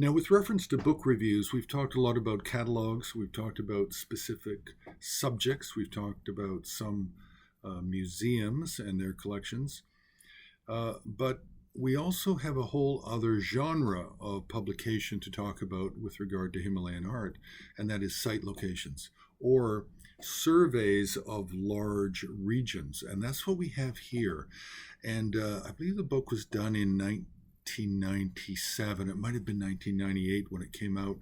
Now, with reference to book reviews, we've talked a lot about catalogs, we've talked about specific subjects, we've talked about some museums and their collections, but we also have a whole other genre of publication to talk about with regard to Himalayan art, and that is site locations or surveys of large regions. And that's what we have here. And I believe the book was done in 1997. It might have been 1998 when it came out.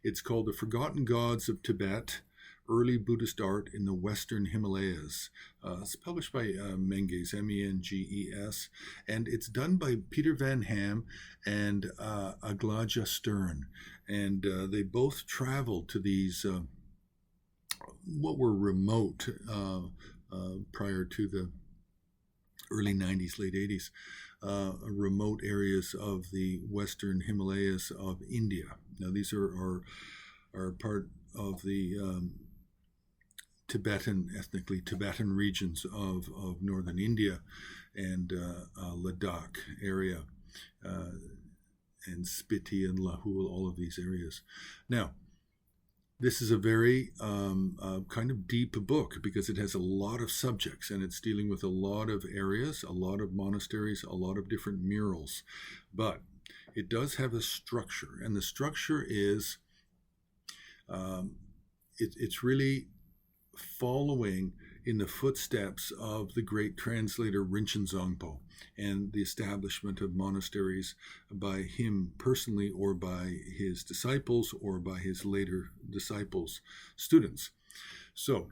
It's called The Forgotten Gods of Tibet, Early Buddhist Art in the Western Himalayas. It's published by Mengès, Menges, and it's done by Peter Van Ham and Aglaja Stirn. And they both traveled to these what were remote prior to the early 90s, late 80s, remote areas of the Western Himalayas of India. Now, these are part of the ethnically Tibetan regions of northern India and Ladakh area, and Spiti and Lahul, all of these areas. Now, this is a very kind of deep book because it has a lot of subjects and it's dealing with a lot of areas, a lot of monasteries, a lot of different murals. But it does have a structure, and the structure is it's really following in the footsteps of the great translator Rinchen Zongpo and the establishment of monasteries by him personally or by his disciples or by his later disciples' students. So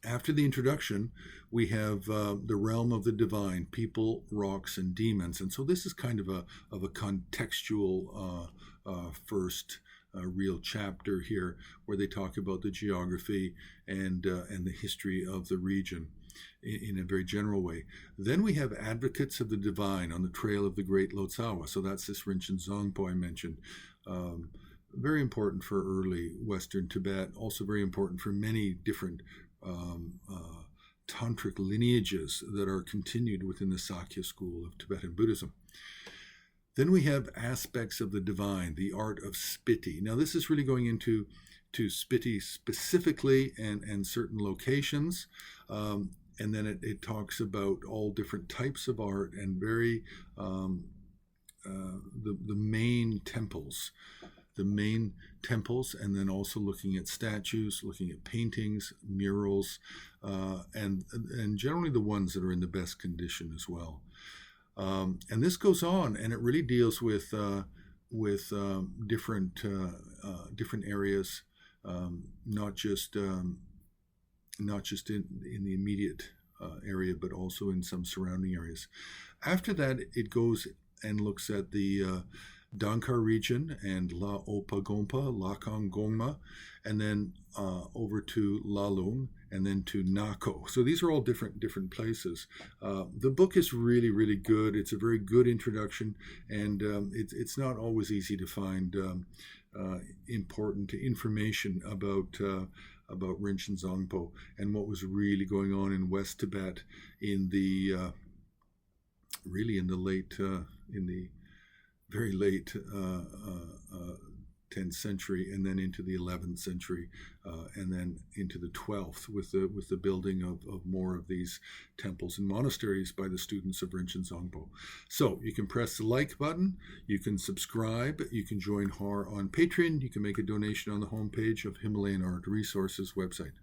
after the introduction, we have the realm of the divine, people, rocks, and demons. And so this is kind of a contextual first real chapter here, where they talk about the geography and the history of the region in a very general way. Then we have advocates of the divine on the trail of the great Lotsawa. So that's this Rinchen Zongpo I mentioned. Very important for early Western Tibet, also very important for many different tantric lineages that are continued within the Sakya school of Tibetan Buddhism. Then we have aspects of the divine, the art of Spiti. Now, this is really going into Spiti specifically and certain locations. And then it talks about all different types of art and very the main temples. The main temples, and then also looking at statues, looking at paintings, murals, and generally the ones that are in the best condition as well. And this goes on, and it really deals with different areas, not just in the immediate area, but also in some surrounding areas. After that, it goes and looks at the Dankar region and La Opa Gompa, Lakang Gongma, and then over to Lalung, and then to Nako. So these are all different places. The book is really, really good. It's a very good introduction, and it's not always easy to find important information about Rinchen Zongpo and what was really going on in West Tibet in the very late 10th century, and then into the 11th century, and then into the 12th with the building of more of these temples and monasteries by the students of Rinchen Zongpo. So you can press the like button, you can subscribe, you can join HAR on Patreon, you can make a donation on the homepage of Himalayan Art Resources website.